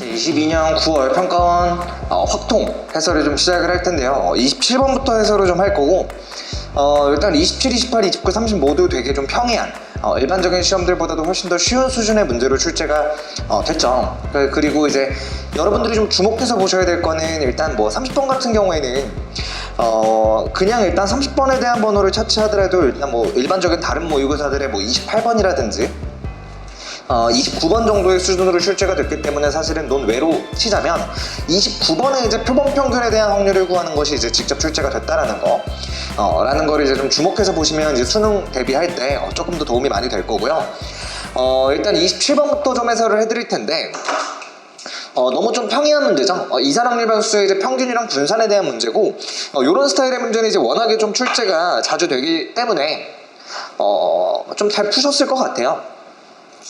22년 9월 평가원 확통 해설을 좀 시작을 할 텐데요. 27번부터 해설을 좀 할 거고, 일단 27, 28, 29, 30 모두 되게 좀 평이한 일반적인 시험들보다도 훨씬 더 쉬운 수준의 문제로 출제가 됐죠. 그리고 이제 여러분들이 좀 주목해서 보셔야 될 거는, 일단 뭐 30번 같은 경우에는 그냥 일단 30번에 대한 번호를 차치하더라도 일단 뭐 일반적인 다른 모의고사들의 뭐 28번이라든지 29번 정도의 수준으로 출제가 됐기 때문에, 사실은 논외로 치자면 29번에 이제 표본 평균에 대한 확률을 구하는 것이 이제 직접 출제가 됐다라는 거, 라는 거를 이제 좀 주목해서 보시면 이제 수능 대비할 때 조금 더 도움이 많이 될 거고요. 일단 27번부터 좀 해설을 해드릴 텐데, 너무 좀 평이한 문제죠. 이산확률 변수의 이제 평균이랑 분산에 대한 문제고, 이런 스타일의 문제는 이제 워낙에 좀 출제가 자주 되기 때문에 좀 잘 푸셨을 것 같아요.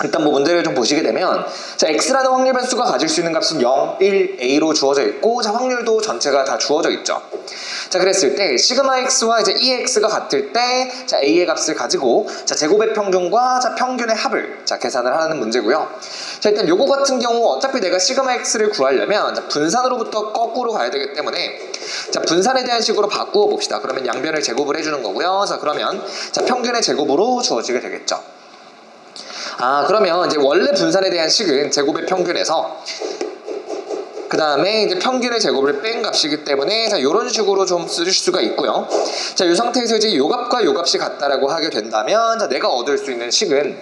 일단 뭐 문제를 좀 보시게 되면, 자, x라는 확률 변수가 가질 수 있는 값은 0, 1, a로 주어져 있고, 자, 확률도 전체가 다 주어져 있죠. 자, 그랬을 때 시그마 x와 이제 EX가 같을 때, 자, a의 값을 가지고, 자, 제곱의 평균과 자, 평균의 합을 자, 계산을 하는 문제고요. 자, 일단 요거 같은 경우 어차피 내가 시그마 x를 구하려면 자, 분산으로부터 거꾸로 가야 되기 때문에, 자, 분산에 대한 식으로 바꾸어 봅시다. 그러면 양변을 제곱을 해주는 거고요. 자, 그러면 자, 평균의 제곱으로 주어지게 되겠죠. 그러면 이제 원래 분산에 대한 식은 제곱의 평균에서 그 다음에 이제 평균의 제곱을 뺀 값이기 때문에, 자, 이런 식으로 좀 쓰실 수가 있고요. 자, 이 상태에서 이제 요 값과 요 값이 같다라고 하게 된다면, 자, 내가 얻을 수 있는 식은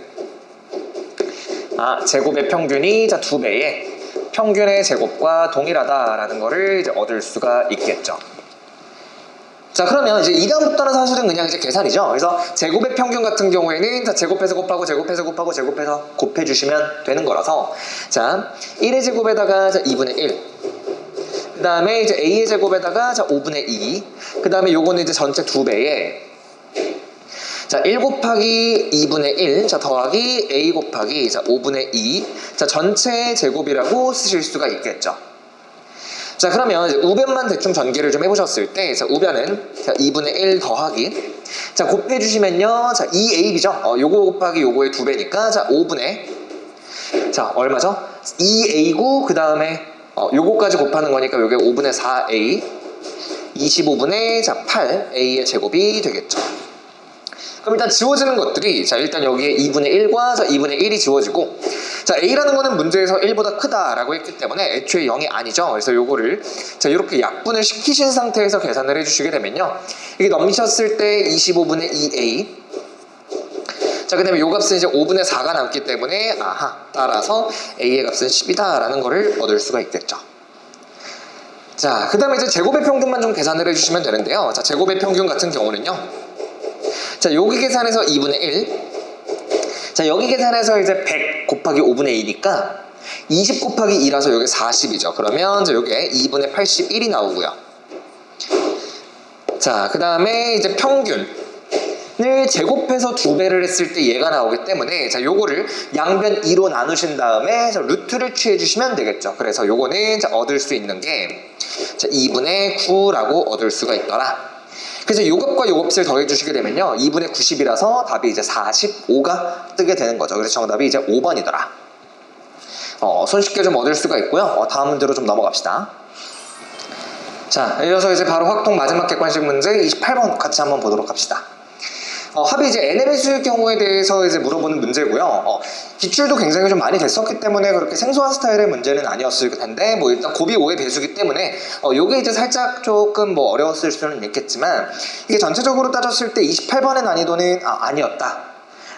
제곱의 평균이 자, 2배의 평균의 제곱과 동일하다라는 거를 이제 얻을 수가 있겠죠. 자, 그러면 이제 이 다음부터는 사실은 그냥 이제 계산이죠. 그래서 제곱의 평균 같은 경우에는 자, 제곱해서 곱하고 제곱해서 곱하고 제곱해서 곱해주시면 되는 거라서, 자, 1의 제곱에다가 자, 2분의 1, 그 다음에 이제 a의 제곱에다가 자, 5분의 2, 그 다음에 요거는 이제 전체 2배에 자, 1 곱하기 2분의 1, 자, 더하기 a 곱하기 자, 5분의 2, 자, 전체 제곱이라고 쓰실 수가 있겠죠. 자, 그러면 이제 우변만 대충 전개를 좀 해보셨을 때, 자, 우변은 자, 2분의 1 더하기, 자, 곱해주시면요, 자, 2ab죠. 요거 곱하기 요거의 2배니까, 자, 5분의, 자, 얼마죠? 2a고, 그 다음에, 요거까지 곱하는 거니까 요게 5분의 4a, 25분의, 자, 8a의 제곱이 되겠죠. 그럼 일단 지워지는 것들이, 자, 일단 여기에 2분의 1과 자, 2분의 1이 지워지고, 자, a라는 거는 문제에서 1보다 크다라고 했기 때문에 애초에 0이 아니죠. 그래서 요거를 자, 이렇게 약분을 시키신 상태에서 계산을 해주시게 되면요, 이게 넘기셨을 때 25분의 2a, 자, 그 다음에 요 값은 이제 5분의 4가 남기 때문에, 따라서 a의 값은 10이다 라는 거를 얻을 수가 있겠죠. 자, 그 다음에 이제 제곱의 평균만 좀 계산을 해주시면 되는데요. 자, 제곱의 평균 같은 경우는요, 자, 여기 계산해서 2분의 1, 자, 여기 계산해서 이제 100 곱하기 5분의 2니까 20 곱하기 2라서 여기 40이죠. 그러면 이제 여기에 2분의 81이 나오고요. 자, 그 다음에 이제 평균을 제곱해서 2배를 했을 때 얘가 나오기 때문에, 자, 요거를 양변 2로 나누신 다음에 자, 루트를 취해 주시면 되겠죠. 그래서 요거는 자, 얻을 수 있는 게 자, 2분의 9라고 얻을 수가 있더라. 그래서 요 값과 요 값을 더해주시게 되면요, 2분의 90이라서 답이 이제 45가 뜨게 되는 거죠. 그래서 정답이 이제 5번이더라. 손쉽게 좀 얻을 수가 있고요. 다음 문제로 좀 넘어갑시다. 자, 이어서 이제 바로 확통 마지막 객관식 문제 28번 같이 한번 보도록 합시다. 합이 이제 n의 배수의 경우에 대해서 이제 물어보는 문제고요. 기출도 굉장히 좀 많이 됐었기 때문에 그렇게 생소한 스타일의 문제는 아니었을 텐데, 뭐 일단 곱이 5의 배수기 때문에 요게 이제 살짝 조금 뭐 어려웠을 수는 있겠지만, 이게 전체적으로 따졌을 때 28번의 난이도는 아니었다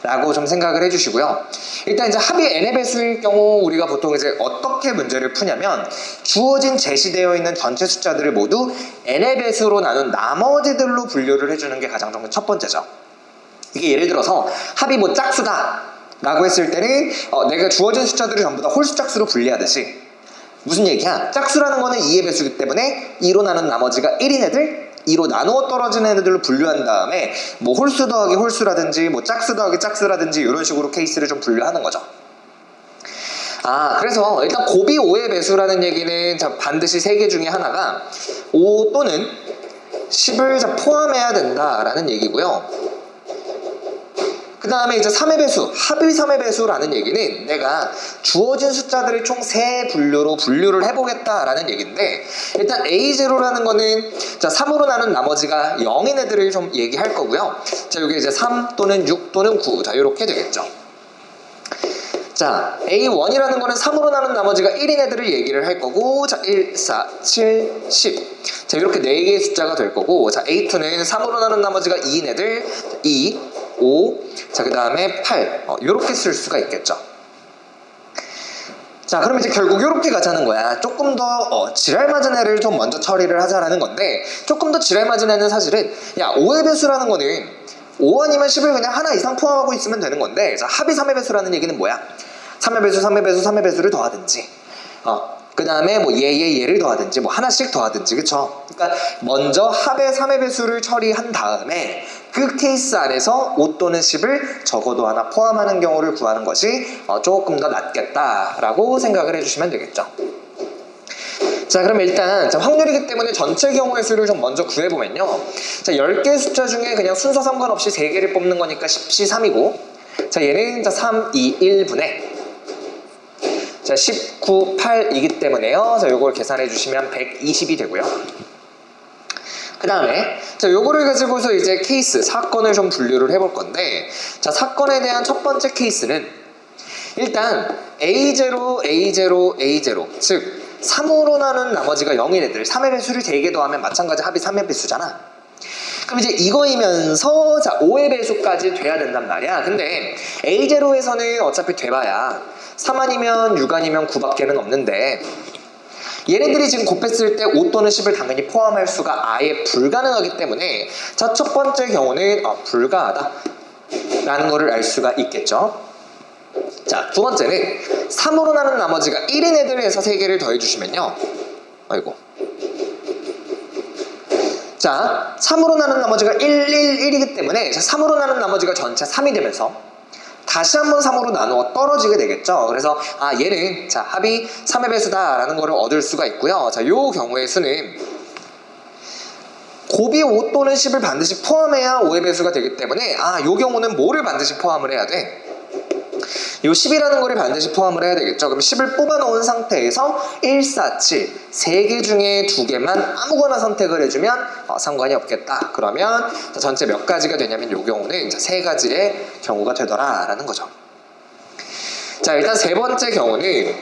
라고 좀 생각을 해주시고요. 일단 이제 합이 n의 배수일 경우 우리가 보통 이제 어떻게 문제를 푸냐면, 주어진 제시되어 있는 전체 숫자들을 모두 n의 배수로 나눈 나머지들로 분류를 해주는 게 가장 첫 번째죠. 이게 예를 들어서 합이 뭐 짝수다 라고 했을 때는 내가 주어진 숫자들을 전부 다 홀수 짝수로 분리하듯이, 무슨 얘기야? 짝수라는 거는 2의 배수기 때문에 2로 나눈 나머지가 1인 애들, 2로 나누어 떨어진 애들로 분류한 다음에 뭐 홀수 더하기 홀수라든지 뭐 짝수 더하기 짝수라든지 이런 식으로 케이스를 좀 분류하는 거죠. 그래서 일단 곱이 5의 배수라는 얘기는 자, 반드시 3개 중에 하나가 5 또는 10을 자, 포함해야 된다라는 얘기고요. 그 다음에 이제 3의 배수, 합의 3의 배수라는 얘기는 내가 주어진 숫자들을 총 3분류로 분류를 해보겠다라는 얘기인데, 일단 A0라는 거는 자 3으로 나눈 나머지가 0인 애들을 좀 얘기할 거고요. 자 여기 이제 3 또는 6 또는 9, 자 이렇게 되겠죠. 자 A1이라는 거는 3으로 나눈 나머지가 1인 애들을 얘기를 할 거고, 자 1, 4, 7, 10, 자 이렇게 4개의 숫자가 될 거고, 자 A2는 3으로 나눈 나머지가 2인 애들 2, 5, 자 그 다음에 8, 이렇게 쓸 수가 있겠죠. 자 그럼 이제 결국 이렇게 가자는 거야. 조금 더 지랄 맞은 애를 좀 먼저 처리를 하자라는 건데, 조금 더 지랄 맞은 애는 사실은 야 5의 배수라는 거는 5 아니면 10을 그냥 하나 이상 포함하고 있으면 되는 건데, 자 합의 3의 배수라는 얘기는 뭐야? 3의 배수, 3의 배수, 3의 배수를 더하든지 그 다음에 뭐 얘를 더하든지 뭐 하나씩 더하든지, 그쵸? 그러니까 먼저 합의 3의 배수를 처리한 다음에 그 케이스 안에서 5 또는 10을 적어도 하나 포함하는 경우를 구하는 것이 조금 더 낫겠다라고 생각을 해주시면 되겠죠. 자 그럼 일단 자, 확률이기 때문에 전체 경우의 수를 좀 먼저 구해보면요, 자 10개의 숫자 중에 그냥 순서 상관없이 3개를 뽑는 거니까 10시 3이고, 자 얘는 자 3, 2, 1분의 자 19, 8이기 때문에요. 자 요걸 계산해 주시면 120이 되고요. 그 다음에 자 요거를 가지고서 이제 케이스 사건을 좀 분류를 해볼 건데, 자 사건에 대한 첫 번째 케이스는 일단 A0, A0, A0, 즉 3으로 나눈 나머지가 0인 애들 3의 배수를 3개 더하면 마찬가지 합이 3의 배수잖아. 그럼 이제 이거이면서 자 5의 배수까지 돼야 된단 말이야. 근데 A0에서는 어차피 돼봐야 3 아니면 6 아니면 9밖에는 없는데, 얘네들이 지금 곱했을 때 5 또는 10을 당연히 포함할 수가 아예 불가능하기 때문에 자 첫 번째 경우는 불가하다 라는 거를 알 수가 있겠죠. 자 두 번째는 3으로 나눈 나머지가 1인 애들을 해서 3개를 더해 주시면요, 아이고 자 3으로 나눈 나머지가 1, 1, 1이기 때문에 자 3으로 나눈 나머지가 전체 3이 되면서 다시 한번 3으로 나누어 떨어지게 되겠죠. 그래서 얘는 자 합이 3의 배수다 라는 거를 얻을 수가 있고요. 자 요 경우의 수는 곱이 5 또는 10을 반드시 포함해야 5의 배수가 되기 때문에 요 경우는 뭐를 반드시 포함을 해야 돼? 요 10이라는 거를 반드시 포함을 해야 되겠죠. 그럼 10을 뽑아 놓은 상태에서 1, 4, 7 3개 중에 2개만 아무거나 선택을 해주면 상관이 없겠다. 그러면 전체 몇 가지가 되냐면 요 경우는 3가지의 경우가 되더라 라는 거죠. 자 일단 세 번째 경우는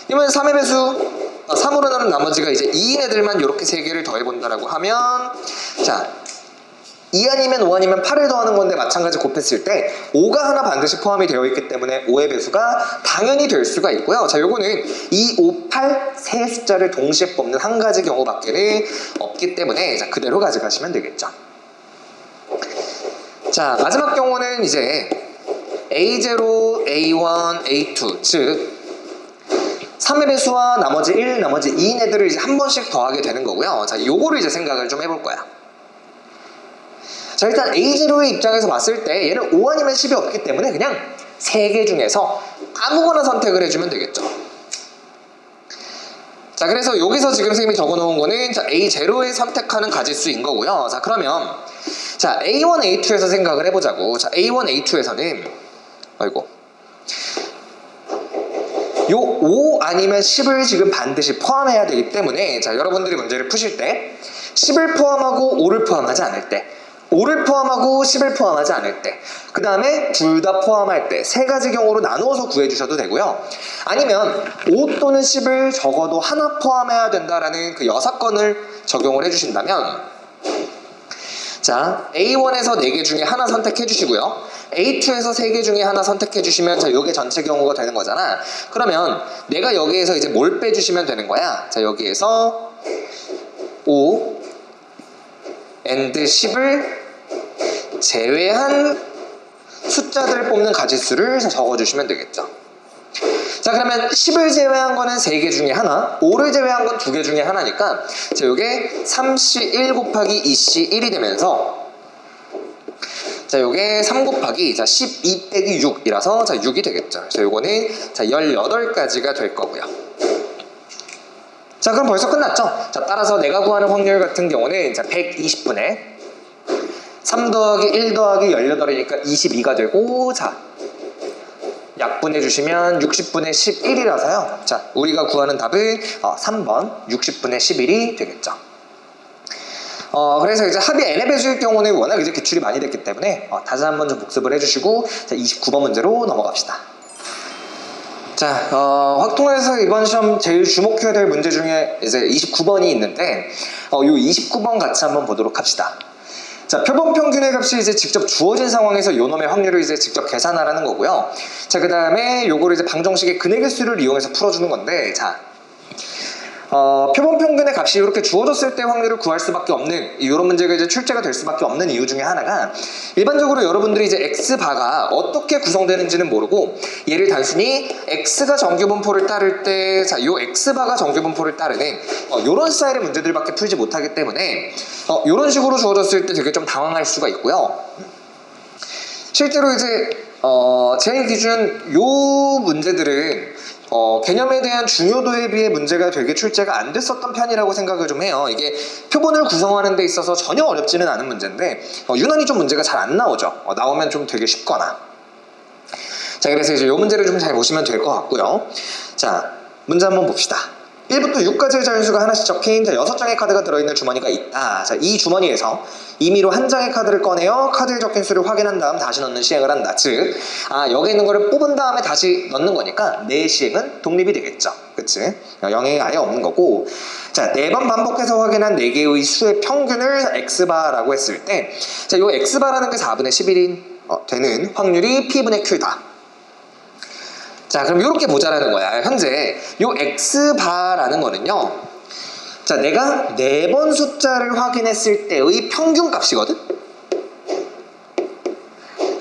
이번 3의 배수 3으로 나눈 나머지가 이제 2인 애들만 이렇게 3개를 더해본다라고 하면 자 2 아니면 5 아니면 8을 더하는 건데 마찬가지 곱했을 때 5가 하나 반드시 포함이 되어 있기 때문에 5의 배수가 당연히 될 수가 있고요. 자 요거는 2, 5, 8 세 숫자를 동시에 뽑는 한 가지 경우밖에 없기 때문에 자 그대로 가져가시면 되겠죠. 자 마지막 경우는 이제 A0, A1, A2 즉 3의 배수와 나머지 1, 나머지 2인 애들을 이제 한 번씩 더하게 되는 거고요. 자 요거를 이제 생각을 좀 해볼 거야. 자 일단 A0의 입장에서 봤을 때 얘는 5 아니면 10이 없기 때문에 그냥 3개 중에서 아무거나 선택을 해주면 되겠죠. 자 그래서 여기서 지금 선생님이 적어놓은 거는 자 A0에 선택하는 가지수인 거고요. 자 그러면 자 A1, A2에서 생각을 해보자고. 자 A1, A2에서는 아이고 요 5 아니면 10을 지금 반드시 포함해야 되기 때문에 자 여러분들이 문제를 푸실 때 10을 포함하고 5를 포함하지 않을 때, 5를 포함하고 10을 포함하지 않을 때, 그 다음에 둘 다 포함할 때 세 가지 경우로 나누어서 구해주셔도 되고요. 아니면 5 또는 10을 적어도 하나 포함해야 된다라는 그 여사건을 적용을 해주신다면 자 A1에서 4개 중에 하나 선택해 주시고요. A2에서 3개 중에 하나 선택해 주시면 자 요게 전체 경우가 되는 거잖아. 그러면 내가 여기에서 이제 뭘 빼주시면 되는 거야? 자 여기에서 5 and 10을 제외한 숫자들을 뽑는 가지수를 적어주시면 되겠죠. 자 그러면 10을 제외한 거는 3개 중에 하나, 5를 제외한 건 2개 중에 하나니까 자 요게 3C 1 곱하기 2C 1이 되면서 자 요게 3 곱하기 자 12 빼기 6이라서 자 6이 되겠죠. 그래서 요거는 자 18가지가 될 거고요. 자 그럼 벌써 끝났죠? 자 따라서 내가 구하는 확률 같은 경우는 자 120분의 3 더하기 1 더하기 18이니까 22가 되고, 자, 약분해 주시면 60분의 11이라서요. 자, 우리가 구하는 답은 3번 60분의 11이 되겠죠. 그래서 이제 합이 n의 배수일 경우는 워낙 이제 기출이 많이 됐기 때문에 다시 한번 좀 복습을 해주시고, 자, 29번 문제로 넘어갑시다. 자, 확통에서 이번 시험 제일 주목해야 될 문제 중에 이제 29번이 있는데, 요 29번 같이 한번 보도록 합시다. 자, 표본 평균의 값이 이제 직접 주어진 상황에서 요놈의 확률을 이제 직접 계산하라는 거고요. 자, 그 다음에 요거를 이제 방정식의 근의 개수를 이용해서 풀어주는 건데, 자, 표본 평균의 값이 이렇게 주어졌을 때 확률을 구할 수밖에 없는, 이런 문제가 이제 출제가 될 수밖에 없는 이유 중에 하나가, 일반적으로 여러분들이 이제 x바가 어떻게 구성되는지는 모르고 얘를 단순히 x가 정규분포를 따를 때, 자, 요 x바가 정규분포를 따르는 요런 스타일의 문제들밖에 풀지 못하기 때문에 요런 식으로 주어졌을 때 되게 좀 당황할 수가 있고요. 실제로 이제 제 기준 요 문제들은 개념에 대한 중요도에 비해 문제가 되게 출제가 안 됐었던 편이라고 생각을 좀 해요. 이게 표본을 구성하는 데 있어서 전혀 어렵지는 않은 문제인데 유난히 좀 문제가 잘 안 나오죠. 나오면 좀 되게 쉽거나. 자, 그래서 이제 이 문제를 좀 잘 보시면 될 것 같고요. 자, 문제 한번 봅시다. 1부터 6까지의 자연수가 하나씩 적힌 6장의 카드가 들어있는 주머니가 있다. 자, 이 주머니에서 임의로 한 장의 카드를 꺼내어 카드에 적힌 수를 확인한 다음 다시 넣는 시행을 한다. 즉, 여기 있는 거를 뽑은 다음에 다시 넣는 거니까 내 시행은 독립이 되겠죠. 그치? 영향이 아예 없는 거고, 자, 4번 반복해서 확인한 4개의 수의 평균을 x바라고 했을 때, 자, 요 x바라는 게 4분의 11인 되는 확률이 p분의 q다. 자, 그럼 이렇게 보자라는 거야. 현재 요 x바라는 거는요, 자, 내가 4번 숫자를 확인했을 때의 평균 값이거든?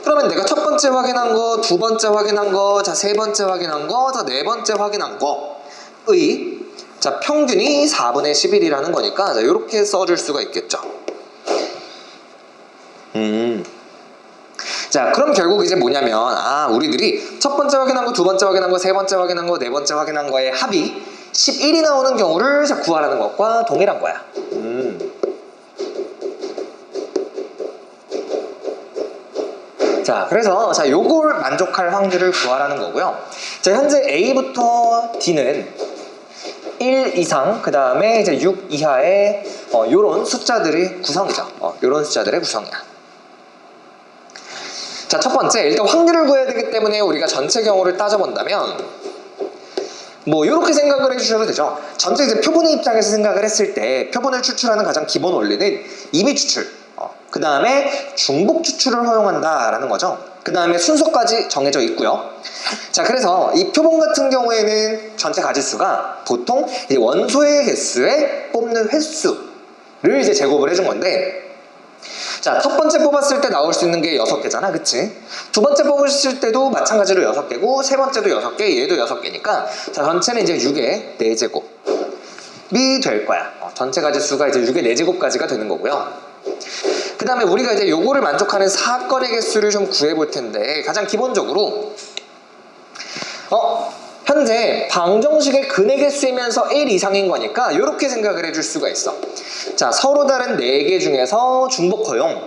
그러면 내가 첫 번째 확인한 거, 두 번째 확인한 거, 자, 세 번째 확인한 거, 자, 네 번째 확인한 거의, 자, 평균이 4분의 11이라는 거니까, 자, 요렇게 써줄 수가 있겠죠. 자, 그럼 결국 이제 뭐냐면, 우리들이 첫 번째 확인한 거, 두 번째 확인한 거, 세 번째 확인한 거, 네 번째 확인한 거의 합이 11이 나오는 경우를 구하라는 것과 동일한 거야. 자, 그래서 자, 요걸 만족할 확률을 구하라는 거고요. 자, 현재 A부터 D는 1 이상, 그 다음에 이제 6 이하의 요런 숫자들의 구성이죠. 요런 숫자들의 구성이야. 자, 첫 번째, 일단 확률을 구해야 되기 때문에 우리가 전체 경우를 따져본다면, 뭐 이렇게 생각을 해주셔도 되죠. 전체 이제 표본의 입장에서 생각을 했을 때 표본을 추출하는 가장 기본 원리는 임의 추출, 그 다음에 중복 추출을 허용한다라는 거죠. 그 다음에 순서까지 정해져 있고요. 자, 그래서 이 표본 같은 경우에는 전체 가지수가 보통 이 원소의 개수에 뽑는 횟수를 이제 제곱을 해준 건데, 자, 첫 번째 뽑았을 때 나올 수 있는 게 6개잖아, 그치? 두 번째 뽑았을 때도 마찬가지로 6개고, 세 번째도 6개, 얘도 6개니까, 자, 전체는 이제 6의 4제곱이 될 거야. 전체 가지수가 이제 6의 4제곱까지가 되는 거고요. 그 다음에 우리가 이제 요거를 만족하는 사건의 개수를 좀 구해볼 텐데, 가장 기본적으로, 현재 방정식의 근의 개수이면서 1 이상인 거니까 이렇게 생각을 해줄 수가 있어. 자, 서로 다른 4개 중에서 중복 허용,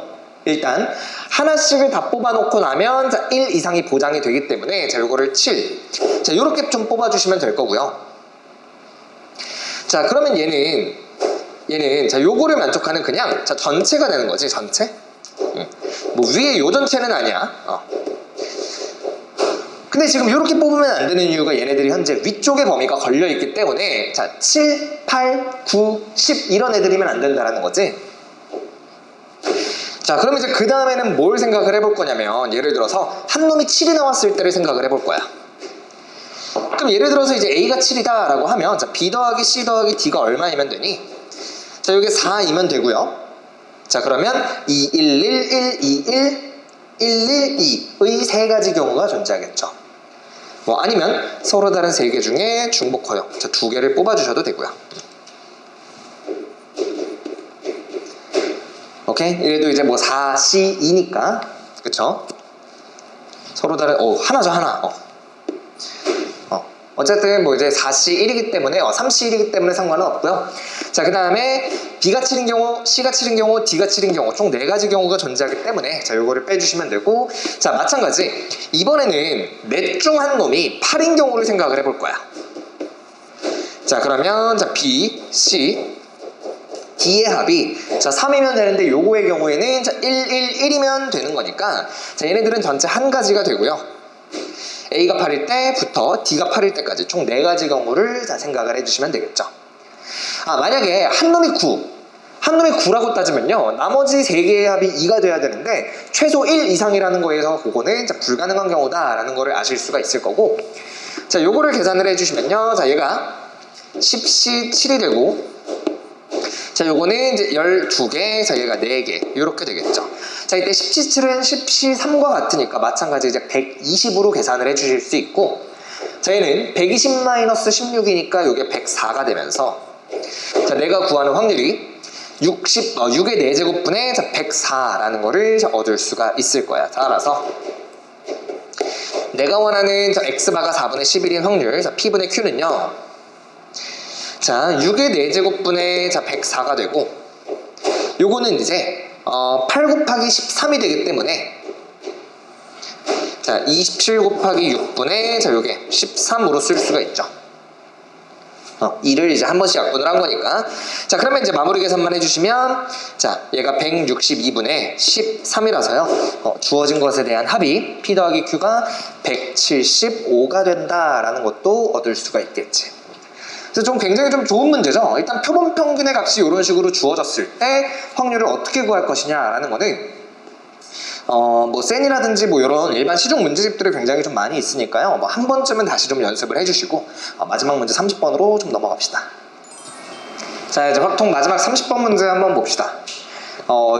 일단 하나씩을 다 뽑아놓고 나면 자, 1 이상이 보장이 되기 때문에 자, 요거를 7, 자, 요렇게 좀 뽑아주시면 될 거고요. 자, 그러면 얘는 자, 요거를 만족하는 그냥 자, 전체가 되는 거지. 전체. 뭐 위에 요 전체는 아니야. 근데 지금 이렇게 뽑으면 안 되는 이유가 얘네들이 현재 위쪽의 범위가 걸려있기 때문에, 자, 7, 8, 9, 10 이런 애들이면 안 된다라는 거지. 자, 그럼 이제 그 다음에는 뭘 생각을 해볼 거냐면, 예를 들어서 한 놈이 7이 나왔을 때를 생각을 해볼 거야. 그럼 예를 들어서 이제 A가 7이다 라고 하면, 자, B 더하기 C 더하기 D가 얼마이면 되니? 자, 여기 4이면 되고요. 자, 그러면 2, 1, 1, 1, 2, 1, 1, 1, 2의 세 가지 경우가 존재하겠죠. 뭐 아니면 서로 다른 3개 중에 중복 허용, 자, 2개를 뽑아주셔도 되고요. 오케이? 이래도 이제 뭐 4, C, 2니까, 그쵸? 서로 다른, 하나죠, 하나. 어쨌든 뭐 이제 4C 1이기 때문에 3C 1이기 때문에 상관은 없고요. 자, 그 다음에 B가 7인 경우, C가 7인 경우, D가 7인 경우 총 4가지 경우가 존재하기 때문에 자, 요거를 빼주시면 되고, 자, 마찬가지 이번에는 넷 중 한 놈이 8인 경우를 생각을 해볼 거야. 자, 그러면 자, B, C, D의 합이 자 3이면 되는데 요거의 경우에는 자 1, 1, 1이면 되는 거니까 자 얘네들은 전체 한 가지가 되고요. A가 8일 때부터 D가 8일 때까지 총 4가지 경우를 자 생각을 해주시면 되겠죠. 아, 만약에 한 놈이 9, 한 놈이 9라고 따지면요, 나머지 3개의 합이 2가 돼야 되는데 최소 1 이상이라는 거에서 그거는 자 불가능한 경우다라는 거를 아실 수가 있을 거고, 자 요거를 계산을 해주시면요, 자 얘가 10C 7이 되고, 자, 요거는 이제 12개, 자, 얘가 4개. 요렇게 되겠죠. 자, 이때 10C7은 10C3과 같으니까 마찬가지 이제 120으로 계산을 해주실 수 있고, 자, 얘는 120-16이니까 요게 104가 되면서, 자, 내가 구하는 확률이 6의 4제곱분의 104라는 거를 얻을 수가 있을 거야. 따라서, 내가 원하는 X바가 4분의 11인 확률, 자, P분의 Q는요, 자, 6의 4제곱분의 104가 되고, 요거는 이제 8 곱하기 13이 되기 때문에 자, 27 곱하기 6분의 자, 요게 13으로 쓸 수가 있죠. 2를 이제 한 번씩 약분을 한 거니까. 자, 그러면 이제 마무리 계산만 해주시면, 자, 얘가 162분의 13이라서요. 주어진 것에 대한 합이 P 더하기 Q가 175가 된다라는 것도 얻을 수가 있겠지. 그래서 좀 굉장히 좀 좋은 문제죠. 일단 표본 평균의 값이 이런 식으로 주어졌을 때 확률을 어떻게 구할 것이냐라는 거는 뭐 센이라든지 뭐 이런 일반 시중 문제집들이 굉장히 좀 많이 있으니까요. 뭐 한 번쯤은 다시 좀 연습을 해주시고 마지막 문제 30번으로 좀 넘어갑시다. 자, 이제 확통 마지막 30번 문제 한번 봅시다.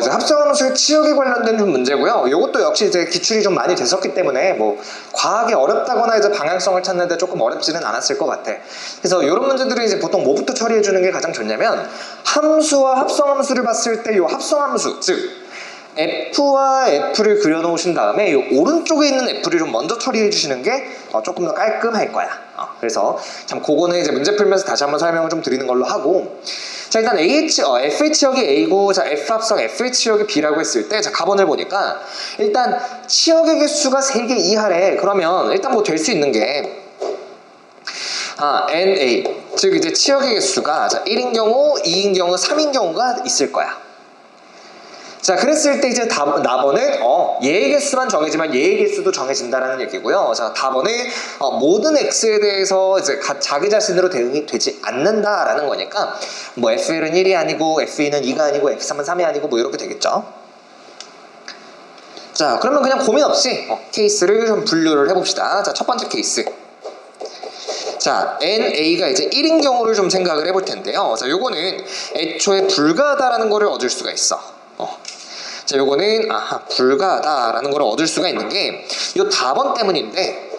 이제 합성함수의 치역에 관련된 좀 문제고요. 이것도 역시 이제 기출이 좀 많이 됐었기 때문에 뭐 과하게 어렵다거나 이제 방향성을 찾는데 조금 어렵지는 않았을 것 같아. 그래서 이런 문제들은 이제 보통 뭐부터 처리해 주는 게 가장 좋냐면, 함수와 합성함수를 봤을 때 이 합성함수, 즉 F와 F를 그려놓으신 다음에 이 오른쪽에 있는 F를 좀 먼저 처리해 주시는 게 조금 더 깔끔할 거야. 그래서 참 그거는 이제 문제 풀면서 다시 한번 설명을 좀 드리는 걸로 하고, 자, 일단 FH역이 A고, 자, F 합성 FH역이 B라고 했을 때, 자, 가번을 보니까, 일단, 치역의 개수가 3개 이하래. 그러면, 일단 뭐 될 수 있는 게, NA. 즉, 이제 치역의 개수가, 자, 1인 경우, 2인 경우, 3인 경우가 있을 거야. 자, 그랬을 때 이제 답번은 얘의 개수만 정해지면 얘의 개수도 정해진다라는 얘기고요. 자, 답번은 모든 x에 대해서 이제 자기 자신으로 대응이 되지 않는다라는 거니까 뭐 f1은 1이 아니고 f2는 2가 아니고 f3은 3이 아니고 뭐 이렇게 되겠죠. 자, 그러면 그냥 고민 없이 케이스를 좀 분류를 해봅시다. 자, 첫 번째 케이스. 자, NA가 이제 1인 경우를 좀 생각을 해볼 텐데요. 자, 요거는 애초에 불가하다라는 거를 얻을 수가 있어. 자, 요거는 불가하다라는 걸 얻을 수가 있는 게 요 답원 때문인데,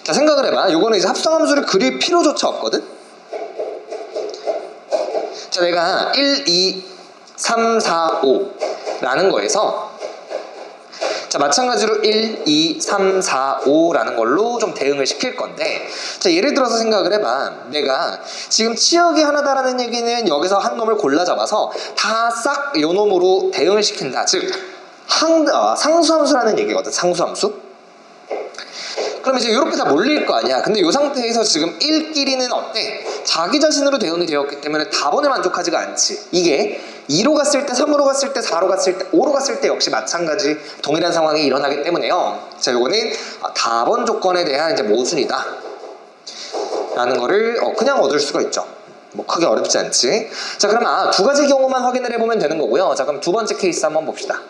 자, 생각을 해봐. 요거는 이제 합성함수를 그릴 필요조차 없거든. 자, 내가 1, 2, 3, 4, 5라는 거에서 자, 마찬가지로 1, 2, 3, 4, 5라는 걸로 좀 대응을 시킬 건데, 자, 예를 들어서 생각을 해봐. 내가 지금 치역이 하나다라는 얘기는 여기서 한 놈을 골라 잡아서 다 싹 요 놈으로 대응을 시킨다. 즉 상수함수라는 얘기거든. 상수함수. 그럼 이제 이렇게 다 몰릴 거 아니야. 근데 이 상태에서 지금 1끼리는 어때? 자기 자신으로 대응이 되었기 때문에 답원에 만족하지가 않지. 이게 2로 갔을 때, 3으로 갔을 때, 4로 갔을 때, 5로 갔을 때 역시 마찬가지 동일한 상황이 일어나기 때문에요. 자, 요거는 답원 조건에 대한 이제 모순이다 라는 거를 그냥 얻을 수가 있죠. 뭐 크게 어렵지 않지. 자, 그럼 두 가지 경우만 확인을 해보면 되는 거고요. 자, 그럼 두 번째 케이스 한번 봅시다.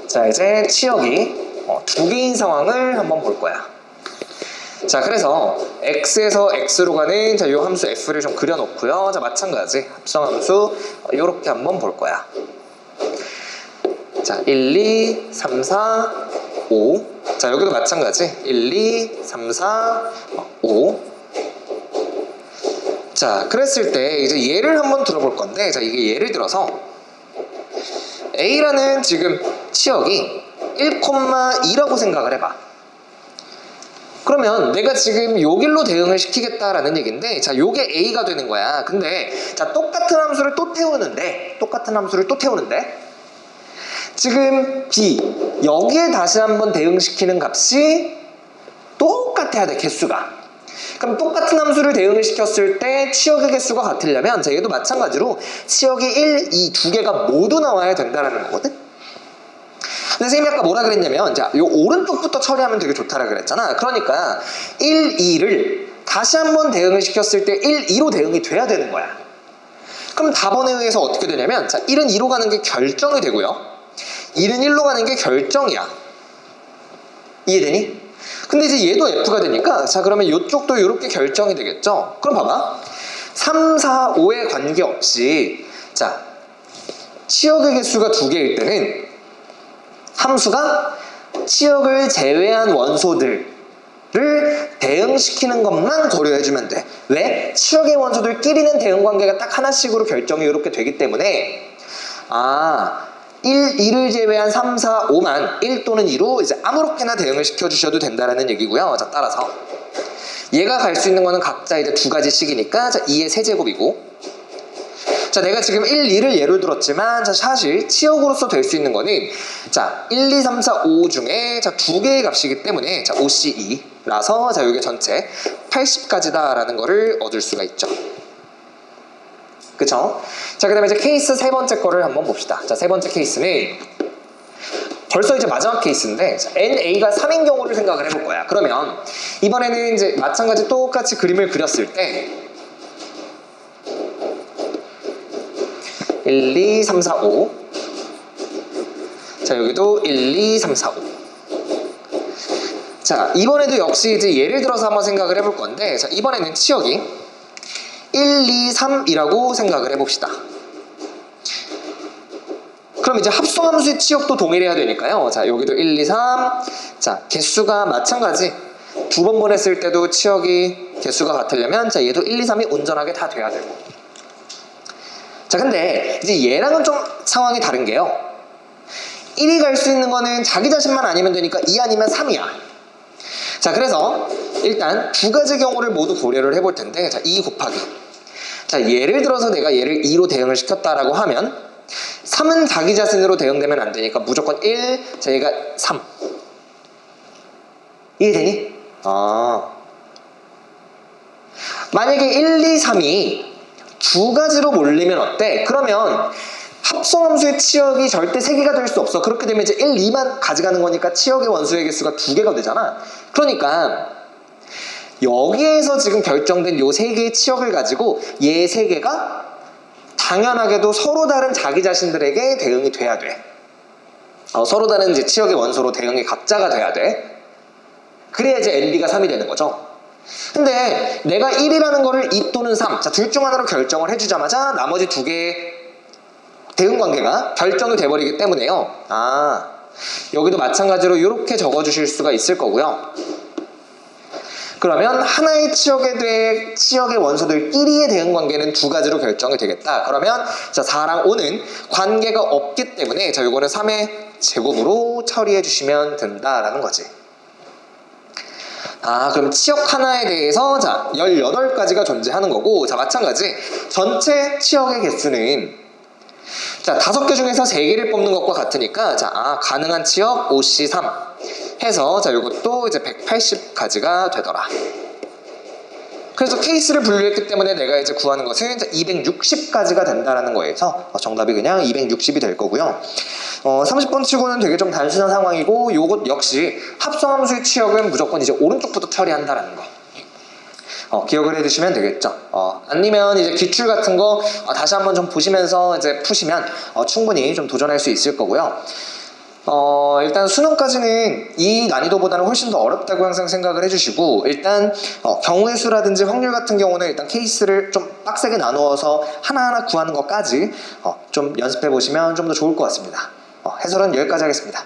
자, 이제 치역이 두 개인 상황을 한번 볼 거야. 자, 그래서 x에서 x로 가는 자, 요 함수 f를 좀 그려놓고요. 자, 마찬가지 합성함수 요렇게 한번 볼 거야. 자, 1, 2, 3, 4, 5. 자, 여기도 마찬가지 1, 2, 3, 4, 5. 자, 그랬을 때 이제 얘를 한번 들어볼 건데, 자, 이게 예를 들어서 A라는 지금 치역이 1,2라고 생각을 해봐. 그러면 내가 지금 요 길로 대응을 시키겠다라는 얘기인데, 자, 요게 A가 되는 거야. 근데, 자, 똑같은 함수를 또 태우는데, 지금 B, 여기에 다시 한번 대응시키는 값이 똑같아야 돼, 개수가. 그럼 똑같은 함수를 대응을 시켰을 때 치역의 개수가 같으려면, 자, 얘도 마찬가지로 치역이 1, 2 두 개가 모두 나와야 된다는 거거든? 근데 선생님이 아까 뭐라 그랬냐면, 자, 요 오른쪽부터 처리하면 되게 좋다라 그랬잖아. 그러니까 1, 2를 다시 한번 대응을 시켰을 때 1, 2로 대응이 돼야 되는 거야. 그럼 답원에 의해서 어떻게 되냐면, 자, 1은 2로 가는 게 결정이 되고요, 1은 1로 가는 게 결정이야. 이해되니? 근데 이제 얘도 F가 되니까, 자, 그러면 이쪽도 이렇게 결정이 되겠죠? 그럼 봐봐. 3, 4, 5에 관계없이, 자, 치역의 개수가 2개일 때는 함수가 치역을 제외한 원소들을 대응시키는 것만 고려해주면 돼. 왜? 치역의 원소들끼리는 대응관계가 딱 하나씩으로 결정이 이렇게 되기 때문에, 1, 2를 제외한 3, 4, 5만 1 또는 2로 이제 아무렇게나 대응을 시켜주셔도 된다는 얘기고요. 자, 따라서 얘가 갈 수 있는 거는 각자 이제 2가지씩이니까, 자, 2의 세제곱이고, 자, 내가 지금 1, 2를 예를 들었지만, 자, 사실 치역으로서 될 수 있는 거는, 자, 1, 2, 3, 4, 5 중에, 자, 2개의 값이기 때문에, 자, 5C2라서, 자, 이게 전체 80까지다라는 거를 얻을 수가 있죠. 그쵸? 자, 그 다음에 이제 케이스 세 번째 거를 한번 봅시다. 자, 세 번째 케이스는 벌써 이제 마지막 케이스인데, 자, NA가 3인 경우를 생각을 해볼 거야. 그러면 이번에는 이제 마찬가지 똑같이 그림을 그렸을 때 1, 2, 3, 4, 5. 자, 여기도 1, 2, 3, 4, 5. 자, 이번에도 역시 이제 예를 들어서 한번 생각을 해볼 건데, 자, 이번에는 치역이 1, 2, 3이라고 생각을 해봅시다. 그럼 이제 합성함수의 치역도 동일해야 되니까요. 자, 여기도 1, 2, 3. 자, 개수가 마찬가지. 2번 보냈을 때도 치역이 개수가 같으려면, 자, 얘도 1, 2, 3이 온전하게 다 돼야 되고. 자, 근데 이제 얘랑은 좀 상황이 다른 게요. 1이 갈 수 있는 거는 자기 자신만 아니면 되니까 2 아니면 3이야. 자, 그래서 일단 2가지 경우를 모두 고려를 해볼 텐데, 자, 2 곱하기. 자, 예를 들어서 내가 얘를 2로 대응을 시켰다라고 하면 3은 자기 자신으로 대응되면 안 되니까 무조건 1, 자, 얘가 3. 이해되니? 만약에 1, 2, 3이 2가지로 몰리면 어때? 그러면 합성함수의 치역이 절대 3개가 될 수 없어. 그렇게 되면 이제 1, 2만 가져가는 거니까 치역의 원소의 개수가 2개가 되잖아. 그러니까 여기에서 지금 결정된 요 3개의 치역을 가지고 얘 3개가 당연하게도 서로 다른 자기 자신들에게 대응이 돼야 돼. 서로 다른 이제 치역의 원소로 대응이 각자가 돼야 돼. 그래야 이제 NB가 3이 되는 거죠. 근데 내가 1이라는 거를 2 또는 3, 자, 둘 중 하나로 결정을 해주자마자 나머지 2개의 대응 관계가 결정이 돼버리기 때문에요. 여기도 마찬가지로 이렇게 적어주실 수가 있을 거고요. 그러면 하나의 치역에 대해 치역의 원소들끼리의 대응 관계는 2가지로 결정이 되겠다. 그러면 자, 4랑 5는 관계가 없기 때문에, 자, 요거는 3의 제곱으로 처리해 주시면 된다라는 거지. 그럼 치역 하나에 대해서, 자, 18가지가 존재하는 거고, 자, 마찬가지 전체 치역의 개수는, 자, 5개 중에서 3개를 뽑는 것과 같으니까, 자, 가능한 치역 OC3 해서, 자, 요것도 이제 180가지가 되더라. 그래서 케이스를 분류했기 때문에 내가 이제 구하는 것은 260가지가 된다라는 거에서 정답이 그냥 260이 될 거고요. 30번 치고는 되게 좀 단순한 상황이고, 요것 역시 합성함수의 치역은 무조건 이제 오른쪽부터 처리한다라는 거 기억을 해두시면 되겠죠. 아니면 이제 기출 같은 거 다시 한번 좀 보시면서 이제 푸시면 충분히 좀 도전할 수 있을 거고요. 일단 수능까지는 이 난이도보다는 훨씬 더 어렵다고 항상 생각을 해주시고, 일단 경우의 수라든지 확률 같은 경우는 일단 케이스를 좀 빡세게 나누어서 하나하나 구하는 것까지 좀 연습해 보시면 좀 더 좋을 것 같습니다. 해설은 여기까지 하겠습니다.